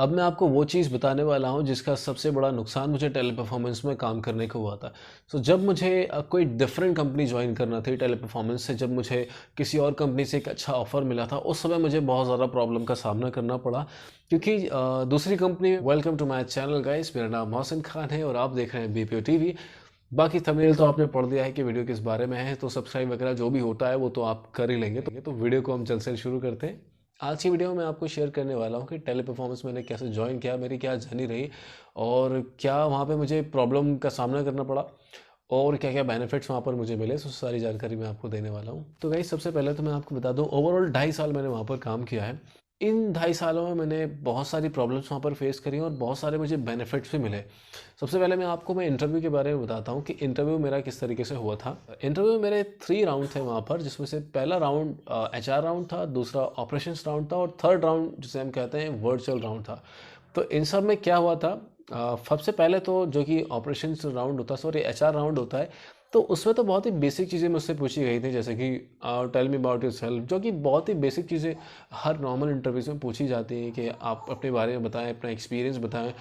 अब मैं आपको वो चीज़ बताने वाला हूँ जिसका सबसे बड़ा नुकसान मुझे टेली परफॉर्मेंस में काम करने को हुआ था। जब मुझे कोई डिफरेंट कंपनी ज्वाइन करना थी टेली परफॉर्मेंस से, जब मुझे किसी और कंपनी से एक अच्छा ऑफ़र मिला था, उस समय मुझे बहुत ज़्यादा प्रॉब्लम का सामना करना पड़ा क्योंकि दूसरी company. Welcome to my channel guys, मेरा नाम मोहसिन खान है और आप देख रहे हैं बीपीओ टीवी। बाकी थंबनेल तो आपने पढ़ दिया है कि वीडियो किस बारे में है, तो सब्सक्राइब वगैरह जो भी होता है वो तो आप कर ही लेंगे। तो वीडियो को हम जल्द से शुरू करते हैं। आज की वीडियो में मैं आपको शेयर करने वाला हूँ कि टेली परफॉर्मेंस मैंने कैसे ज्वाइन किया, मेरी क्या जर्नी रही और क्या वहाँ पे मुझे प्रॉब्लम का सामना करना पड़ा और क्या क्या बेनिफिट्स वहाँ पर मुझे मिले। सारी जानकारी मैं आपको देने वाला हूँ। तो गाइस, सबसे पहले तो मैं आपको बता दूँ, ओवरऑल 2.5 साल मैंने वहाँ पर काम किया है। इन 2.5 सालों में मैंने बहुत सारी प्रॉब्लम्स वहाँ पर फेस करी और बहुत सारे मुझे बेनिफिट्स भी मिले। सबसे पहले मैं इंटरव्यू के बारे में बताता हूँ कि इंटरव्यू मेरा किस तरीके से हुआ था। इंटरव्यू में मेरे 3 राउंड थे वहाँ पर, जिसमें से पहला राउंड HR राउंड था, दूसरा ऑपरेशंस राउंड था और थर्ड राउंड जिसे हम कहते हैं वर्चुअल राउंड था। तो इन सब में क्या हुआ था, सबसे पहले तो जो कि ऑपरेशंस राउंड होता है, सॉरी HR राउंड होता है, तो उसमें तो बहुत ही बेसिक चीज़ें मुझसे पूछी गई थी, जैसे कि टेल मी अबाउट योरसेल्फ, जो कि बहुत ही बेसिक चीज़ें हर नॉर्मल इंटरव्यूज में पूछी जाती हैं कि आप अपने बारे में बताएं, अपना एक्सपीरियंस बताएं,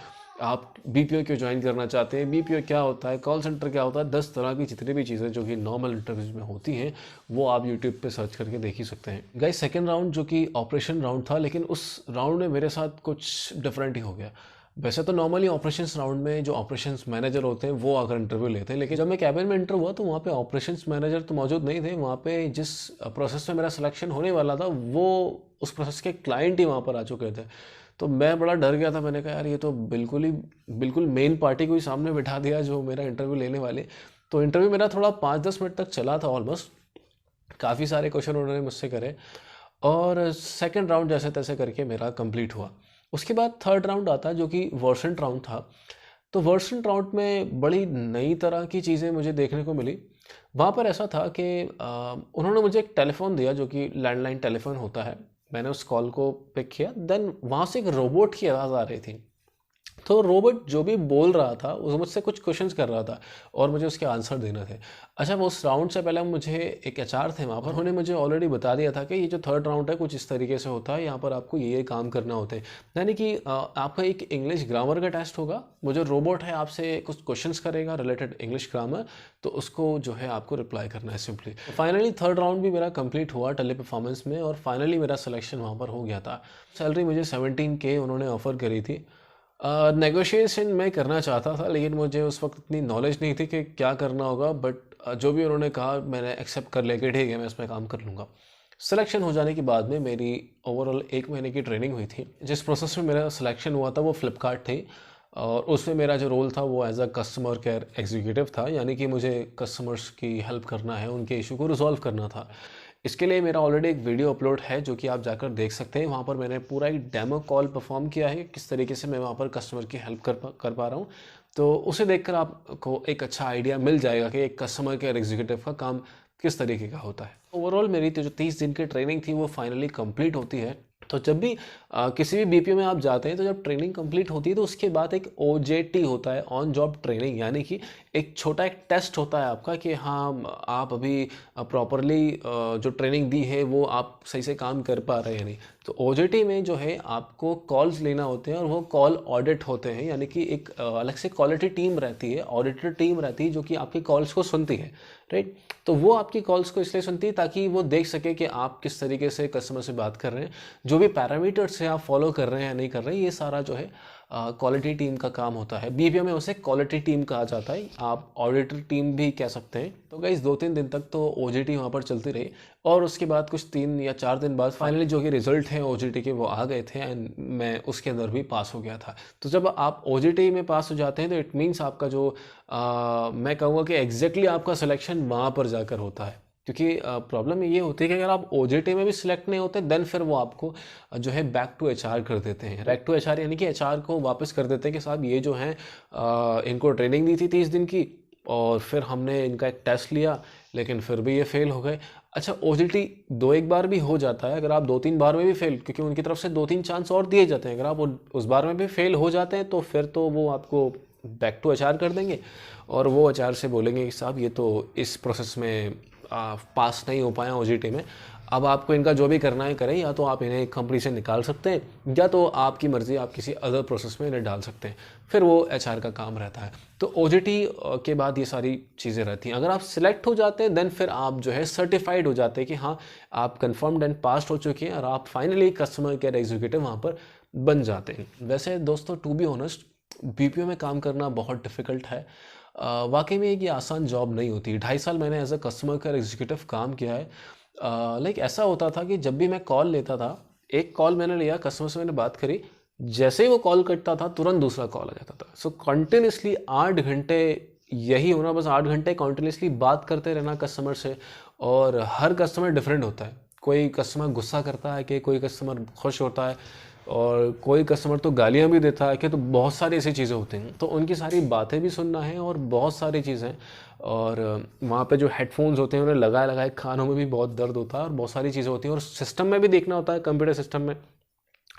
आप BPO क्यों ज्वाइन करना चाहते हैं, BPO क्या होता है, कॉल सेंटर क्या होता है। 10 तरह की जितनी भी चीज़ें जो कि नॉर्मल इंटरव्यूज में होती हैं वो आप यूट्यूब पे सर्च करके देख ही सकते हैं। गाइस, सेकंड राउंड जो कि ऑपरेशन राउंड था, लेकिन उस राउंड में मेरे साथ कुछ डिफरेंट ही हो गया। वैसे तो नॉर्मली ऑपरेशंस राउंड में जो ऑपरेशंस मैनेजर होते हैं वो आकर इंटरव्यू लेते हैं, लेकिन जब मैं कैबिन में इंटर हुआ तो वहाँ पे ऑपरेशंस मैनेजर तो मौजूद नहीं थे। वहाँ पे जिस प्रोसेस में मेरा सिलेक्शन होने वाला था वो उस प्रोसेस के क्लाइंट ही वहाँ पर आ चुके थे। तो मैं बड़ा डर गया था। मैंने कहा यार, ये तो बिल्कुल मेन पार्टी को ही सामने बिठा दिया जो मेरा इंटरव्यू लेने वाले। तो इंटरव्यू मेरा थोड़ा 5-10 मिनट तक चला था ऑलमोस्ट। काफ़ी सारे क्वेश्चन उन्होंने मुझसे करे और सेकंड राउंड जैसे तैसे करके मेरा कंप्लीट हुआ। उसके बाद थर्ड राउंड आता है जो कि वर्सेंट राउंड था। तो वर्सेंट राउंड में बड़ी नई तरह की चीज़ें मुझे देखने को मिली। वहाँ पर ऐसा था कि उन्होंने मुझे एक टेलीफोन दिया जो कि लैंडलाइन टेलीफोन होता है। मैंने उस कॉल को पिक किया, देन वहाँ से एक रोबोट की आवाज़ आ रही थी। तो रोबोट जो भी बोल रहा था वो मुझसे कुछ क्वेश्चंस कर रहा था और मुझे उसके आंसर देना थे। अच्छा, वो उस राउंड से पहले मुझे एक HR थे वहाँ पर, उन्होंने मुझे ऑलरेडी बता दिया था कि ये जो थर्ड राउंड है कुछ इस तरीके से होता है, यहाँ पर आपको ये काम करना होता है। यानी कि आपका एक इंग्लिश ग्रामर का टेस्ट होगा, वो जो रोबोट है आपसे कुछ क्वेश्चंस करेगा रिलेटेड इंग्लिश ग्रामर, तो उसको जो है आपको रिप्लाई करना है सिंपली। फाइनली थर्ड राउंड भी मेरा कंप्लीट हुआ टेली परफॉर्मेंस में और फाइनली मेरा सिलेक्शन वहाँ पर हो गया था। सैलरी मुझे 17K उन्होंने ऑफर करी थी। नेगोशिएशन मैं करना चाहता था, लेकिन मुझे उस वक्त इतनी नॉलेज नहीं थी कि क्या करना होगा, बट जो भी उन्होंने कहा मैंने एक्सेप्ट कर लिया कि ठीक है, मैं इसमें काम कर लूँगा। सिलेक्शन हो जाने के बाद में मेरी ओवरऑल 1 महीने की ट्रेनिंग हुई थी। जिस प्रोसेस में मेरा सिलेक्शन हुआ था वो फ्लिपकार्ट थी और उसमें मेरा जो रोल था वो as a customer care executive था, यानी कि मुझे कस्टमर्स की हेल्प करना है, उनके इशू को रिजॉल्व करना था। इसके लिए मेरा ऑलरेडी एक वीडियो अपलोड है जो कि आप जाकर देख सकते हैं। वहाँ पर मैंने पूरा एक डेमो कॉल परफॉर्म किया है, किस तरीके से मैं वहाँ पर कस्टमर की हेल्प कर पा रहा हूँ। तो उसे देखकर आपको एक अच्छा आइडिया मिल जाएगा कि एक कस्टमर केयर एग्जीक्यूटिव का काम किस तरीके का होता है। ओवरऑल मेरी जो 30 दिन की ट्रेनिंग थी वो फाइनली कंप्लीट होती है। तो जब भी किसी भी BPO में आप जाते हैं तो जब ट्रेनिंग कंप्लीट होती है तो उसके बाद एक OJT होता है, ऑन जॉब ट्रेनिंग, यानी कि एक छोटा एक टेस्ट होता है आपका कि हाँ आप अभी प्रॉपरली जो ट्रेनिंग दी है वो आप सही से काम कर पा रहे हैं या नहीं। तो OJT में जो है आपको कॉल्स लेना होते हैं और वो कॉल ऑडिट होते हैं, यानी कि एक अलग से क्वालिटी टीम रहती है, ऑडिटर टीम रहती है जो कि आपकी कॉल्स को सुनती है, राइट। तो वो आपकी कॉल्स को इसलिए सुनती है ताकि वो देख सके कि आप किस तरीके से कस्टमर से बात कर रहे हैं, जो भी पैरामीटर्स है आप फॉलो कर रहे हैं या नहीं कर रहे हैं। ये सारा जो है क्वालिटी टीम का काम होता है। BPO में उसे क्वालिटी टीम कहा जाता है, आप ऑडिटर टीम भी कह सकते हैं। तो गाइस 2-3 दिन तक तो OJT वहाँ पर चलती रही और उसके बाद कुछ 3 या 4 दिन बाद फाइनली जो कि रिजल्ट है OJT के वो आ गए थे एंड मैं उसके अंदर भी पास हो गया था। तो जब आप OJT में पास हो जाते हैं तो इट मीन्स आपका जो मैं कहूँगा कि एग्जैक्टली आपका सिलेक्शन वहाँ पर जाकर होता है। क्योंकि प्रॉब्लम ये होती है कि अगर आप OJT में भी सिलेक्ट नहीं होते देन फिर वो आपको जो है बैक टू HR कर देते हैं। बैक टू HR यानी कि HR को वापस कर देते हैं कि साहब ये जो हैं इनको ट्रेनिंग दी थी 30 दिन की और फिर हमने इनका एक टेस्ट लिया लेकिन फिर भी ये फेल हो गए। अच्छा, OJT 2-1 बार भी हो जाता है, अगर आप 2-3 बार में भी फेल, क्योंकि उनकी तरफ से 2-3 चांस और दिए जाते हैं, अगर आप उस बार में भी फेल हो जाते हैं तो फिर तो वो आपको बैक टू HR कर देंगे और वो HR से बोलेंगे कि साहब ये तो इस प्रोसेस में पास नहीं हो पाया OJT में, अब आपको इनका जो भी करना है करें, या तो आप इन्हें कंपनी से निकाल सकते हैं या तो आपकी मर्ज़ी, आप किसी अदर प्रोसेस में इन्हें डाल सकते हैं, फिर वो एचआर का काम रहता है। तो ओजीटी के बाद ये सारी चीज़ें रहती हैं। अगर आप सिलेक्ट हो जाते हैं देन फिर आप जो है सर्टिफाइड हो जाते हैं कि हाँ आप कन्फर्म्ड एंड पास्ड हो चुके हैं और आप फाइनली कस्टमर केयर एग्जीक्यूटिव वहाँ पर बन जाते हैं। वैसे दोस्तों, टू बी ऑनेस्ट, बीपीओ में काम करना बहुत डिफ़िकल्ट है। वाकई में ये आसान जॉब नहीं होती। 2.5 साल मैंने as a customer care executive काम किया है। लाइक ऐसा होता था कि जब भी मैं कॉल लेता था, एक कॉल मैंने लिया, कस्टमर से मैंने बात करी, जैसे ही वो कॉल कटता था तुरंत दूसरा कॉल आ जाता था। सो कंटिन्यूसली 8 घंटे यही होना, बस 8 घंटे कंटिन्यूसली बात करते रहना कस्टमर से। और हर कस्टमर डिफरेंट होता है। कोई कस्टमर गुस्सा करता है कि कोई कस्टमर खुश होता है, और कोई कस्टमर तो गालियाँ भी देता है कि, तो बहुत सारी ऐसी चीज़ें होती हैं। तो उनकी सारी बातें भी सुनना है और बहुत सारी चीज़ें। और वहाँ पे जो हेडफोन्स होते हैं उन्हें लगाए लगाए कानों में भी बहुत दर्द होता है और बहुत सारी चीज़ें होती हैं, और सिस्टम में भी देखना होता है, कंप्यूटर सिस्टम में,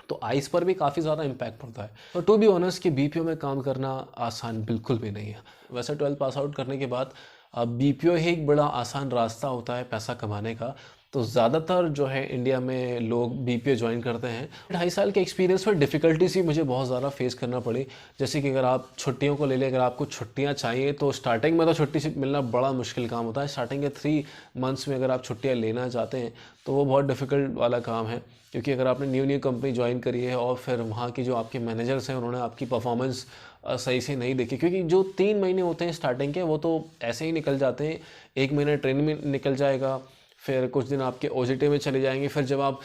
तो आइस पर भी काफ़ी ज़्यादा इम्पैक्ट पड़ता है। तो टू बी ऑनेस्ट कि बीपीओ में काम करना आसान बिल्कुल भी नहीं है। वैसे 12 पास आउट करने के बाद बीपीओ ही एक बड़ा आसान रास्ता होता है पैसा कमाने का। तो ज़्यादातर जो है इंडिया में लोग बीपीओ ज्वाइन करते हैं। 2.5 साल के एक्सपीरियंस में डिफ़िकल्टीज ही मुझे बहुत ज़्यादा फेस करना पड़ी। जैसे कि अगर आप छुट्टियों को ले लें, अगर आपको छुट्टियां चाहिए तो स्टार्टिंग में तो छुट्टी मिलना बड़ा मुश्किल काम होता है। स्टार्टिंग के 3 मंथ्स में अगर आप छुट्टियां लेना चाहते हैं तो वो बहुत डिफ़िकल्ट वाला काम है, क्योंकि अगर आपने न्यू कंपनी ज्वाइन करी है और फिर वहाँ की जो आपके मैनेजर्स हैं उन्होंने आपकी परफॉर्मेंस सही से नहीं देखी, क्योंकि जो 3 महीने होते हैं स्टार्टिंग के वो तो ऐसे ही निकल जाते हैं। 1 महीना ट्रेनिंग में निकल जाएगा, फिर कुछ दिन आपके ओजीटी में चले जाएंगे, फिर जब आप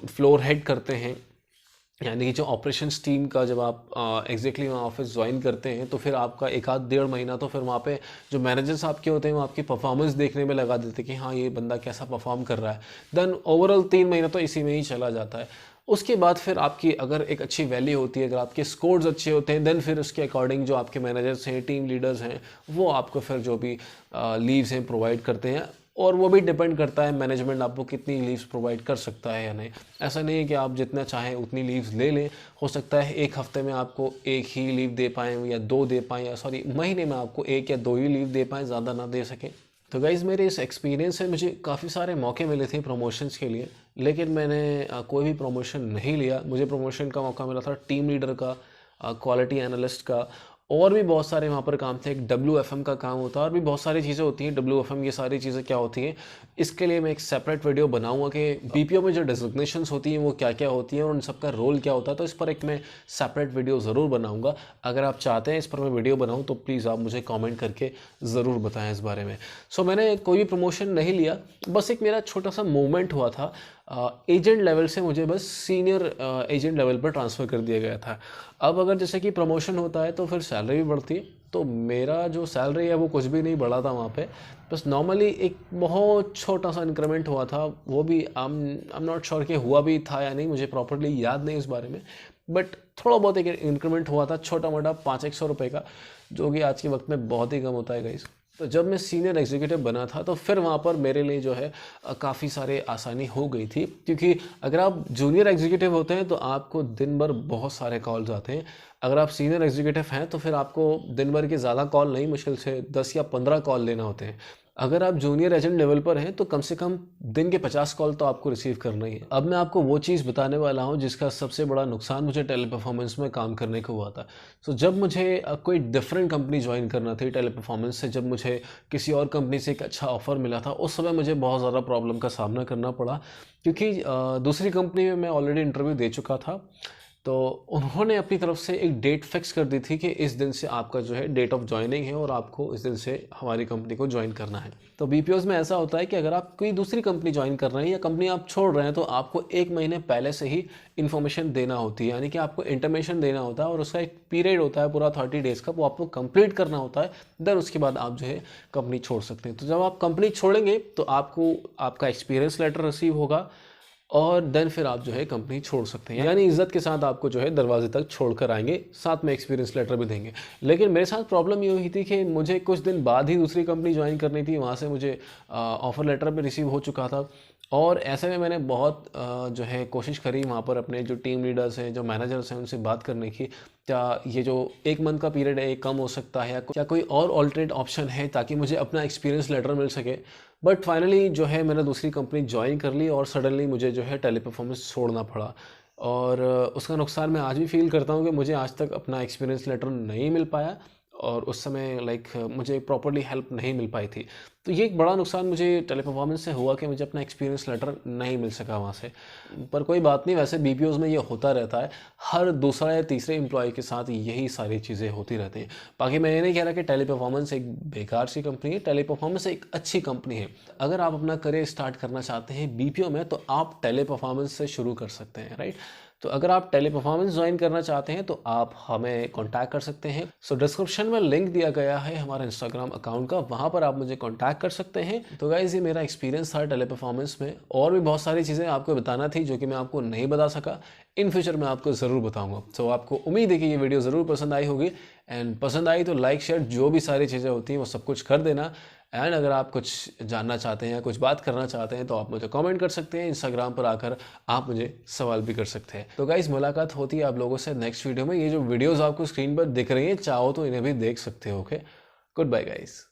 फ्लोर हेड करते हैं, यानी कि जो ऑपरेशंस टीम का जब आप एग्जैक्टली वहाँ ऑफिस ज्वाइन करते हैं, तो फिर आपका 1-1.5 महीना तो फिर वहाँ पे जो मैनेजर्स आपके होते हैं वो आपकी परफॉर्मेंस देखने में लगा देते हैं कि हाँ ये बंदा कैसा परफॉर्म कर रहा है। देन ओवरऑल 3 महीना तो इसी में ही चला जाता है। उसके बाद फिर आपकी अगर एक अच्छी वैल्यू होती है, अगर आपके स्कोर्स अच्छे होते हैं, देन फिर उसके अकॉर्डिंग जो आपके मैनेजर्स हैं, टीम लीडर्स हैं, वो आपको फिर जो भी लीव्स हैं प्रोवाइड करते हैं। और वो भी डिपेंड करता है मैनेजमेंट आपको कितनी लीव्स प्रोवाइड कर सकता है या नहीं। ऐसा नहीं है कि आप जितना चाहें उतनी लीव्स ले लें। हो सकता है एक हफ्ते में आपको 1 ही लीव दे पाएँ या 2 दे पाएँ, या सॉरी महीने में आपको 1 या 2 ही लीव दे पाएँ, ज़्यादा ना दे सकें। तो गाइज़, मेरे इस एक्सपीरियंस से मुझे काफ़ी सारे मौके मिले थे प्रमोशंस के लिए, लेकिन मैंने कोई भी प्रमोशन नहीं लिया। मुझे प्रमोशन का मौका मिला था टीम लीडर का, क्वालिटी एनालिस्ट का, और भी बहुत सारे वहाँ पर काम थे। एक WFM का काम होता है, और भी बहुत सारी चीज़ें होती हैं। WFM ये सारी चीज़ें क्या होती हैं, इसके लिए मैं एक सेपरेट वीडियो बनाऊंगा कि बीपीओ में जो डेजिग्नेशंस होती हैं वो क्या क्या होती हैं और उन सबका रोल क्या होता है। तो इस पर एक मैं सेपरेट वीडियो ज़रूर बनाऊंगा। अगर आप चाहते हैं इस पर मैं वीडियो बनाऊँ तो प्लीज़ आप मुझे कॉमेंट करके ज़रूर बताएँ इस बारे में। सो मैंने कोई भी प्रमोशन नहीं लिया, बस एक मेरा छोटा सा मूवमेंट हुआ था। एजेंट लेवल से मुझे बस सीनियर एजेंट लेवल पर ट्रांसफ़र कर दिया गया था। अब अगर जैसे कि प्रमोशन होता है तो फिर सैलरी भी बढ़ती है, तो मेरा जो सैलरी है वो कुछ भी नहीं बढ़ा था वहाँ पे। बस नॉर्मली एक बहुत छोटा सा इंक्रीमेंट हुआ था, वो भी आई एम नॉट श्योर कि हुआ भी था या नहीं, मुझे प्रॉपर्ली याद नहीं इस बारे में, बट थोड़ा बहुत एक इंक्रीमेंट हुआ था, छोटा मोटा 500-100 रुपये का, जो कि आज के वक्त में बहुत ही कम होता है गाइस। तो जब मैं सीनियर एग्जीक्यूटिव बना था तो फिर वहाँ पर मेरे लिए जो है काफ़ी सारे आसानी हो गई थी, क्योंकि अगर आप जूनियर एग्जीक्यूटिव होते हैं तो आपको दिन भर बहुत सारे कॉल्स आते हैं। अगर आप सीनियर एग्जीक्यूटिव हैं तो फिर आपको दिन भर के ज़्यादा कॉल नहीं, मुश्किल से 10 या 15 कॉल लेना होते हैं। अगर आप जूनियर एजेंट लेवल पर हैं तो कम से कम दिन के 50 कॉल तो आपको रिसीव करना ही है। अब मैं आपको वो चीज़ बताने वाला हूँ जिसका सबसे बड़ा नुकसान मुझे टेली परफॉर्मेंस में काम करने को हुआ था। सो जब मुझे कोई डिफरेंट कंपनी ज्वाइन करना थी टेली परफॉर्मेंस से, जब मुझे किसी और कंपनी से एक अच्छा ऑफर मिला था, उस समय मुझे बहुत ज़्यादा प्रॉब्लम का सामना करना पड़ा, क्योंकि दूसरी कंपनी में मैं ऑलरेडी इंटरव्यू दे चुका था। तो उन्होंने अपनी तरफ से एक डेट फिक्स कर दी थी कि इस दिन से आपका जो है डेट ऑफ ज्वाइनिंग है और आपको इस दिन से हमारी कंपनी को ज्वाइन करना है। तो बीपीओज में ऐसा होता है कि अगर आप कोई दूसरी कंपनी ज्वाइन कर रहे हैं या कंपनी आप छोड़ रहे हैं तो आपको 1 महीने पहले से ही इन्फॉर्मेशन देना होती है, यानी कि आपको इंटीमेशन देना होता है, और उसका एक पीरियड होता है पूरा 30 डेज़ का, वो आपको कंप्लीट करना होता है। देन उसके बाद आप जो है कंपनी छोड़ सकते हैं। तो जब आप कंपनी छोड़ेंगे तो आपको आपका एक्सपीरियंस लेटर रिसीव होगा, और देन फिर आप जो है कंपनी छोड़ सकते हैं, यानी इज्जत के साथ आपको जो है दरवाजे तक छोड़ कर आएंगे, साथ में एक्सपीरियंस लेटर भी देंगे। लेकिन मेरे साथ प्रॉब्लम ये हुई थी कि मुझे कुछ दिन बाद ही दूसरी कंपनी ज्वाइन करनी थी, वहाँ से मुझे ऑफ़र लेटर भी रिसीव हो चुका था, और ऐसे में मैंने बहुत जो है कोशिश करी वहाँ पर अपने जो टीम लीडर्स हैं, जो मैनेजर्स हैं, उनसे बात करने की, क्या ये जो 1 मंथ का पीरियड है ये कम हो सकता है या क्या कोई और ऑल्टरनेट ऑप्शन है ताकि मुझे अपना एक्सपीरियंस लेटर मिल सके। बट फाइनली जो है मैंने दूसरी कंपनी ज्वाइन कर ली और सडनली मुझे जो है टेली परफॉर्मेंस छोड़ना पड़ा। और उसका नुकसान मैं आज भी फील करता हूँ कि मुझे आज तक अपना एक्सपीरियंस लेटर नहीं मिल पाया और उस समय लाइक मुझे प्रॉपर्ली हेल्प नहीं मिल पाई थी। तो ये एक बड़ा नुकसान मुझे टेली परफॉर्मेंस से हुआ कि मुझे अपना एक्सपीरियंस लेटर नहीं मिल सका वहाँ से। पर कोई बात नहीं, वैसे बीपीओज़ में ये होता रहता है, हर दूसरा या तीसरे एम्प्लॉय के साथ यही सारी चीज़ें होती रहती हैं। बाकी मैं ये नहीं कह रहा कि टेली परफॉर्मेंस एक बेकार सी कंपनी है, टेली परफॉर्मेंस एक अच्छी कंपनी है। अगर आप अपना करियर स्टार्ट करना चाहते हैं बीपीओ में तो आप टेली परफॉर्मेंस से शुरू कर सकते हैं, राइट। तो अगर आप टेली परफॉर्मेंस ज्वाइन करना चाहते हैं तो आप हमें कांटेक्ट कर सकते हैं। सो डिस्क्रिप्शन में लिंक दिया गया है हमारा इंस्टाग्राम अकाउंट का, वहाँ पर आप मुझे कांटेक्ट कर सकते हैं। तो गाइस ये मेरा एक्सपीरियंस था टेली परफॉर्मेंस में, और भी बहुत सारी चीज़ें आपको बताना थी जो कि मैं आपको नहीं बता सका। इन फ्यूचर में आपको ज़रूर बताऊंगा। तो आपको उम्मीद है कि ये वीडियो ज़रूर पसंद आई होगी, एंड पसंद आई तो लाइक शेयर जो भी सारी चीज़ें होती हैं वो सब कुछ कर देना। एंड अगर आप कुछ जानना चाहते हैं या कुछ बात करना चाहते हैं तो आप मुझे कमेंट कर सकते हैं, इंस्टाग्राम पर आकर आप मुझे सवाल भी कर सकते हैं। तो गाइस मुलाकात होती है आप लोगों से नेक्स्ट वीडियो में। ये जो वीडियोस आपको स्क्रीन पर दिख रही हैं चाहो तो इन्हें भी देख सकते हो। Okay, goodbye guys.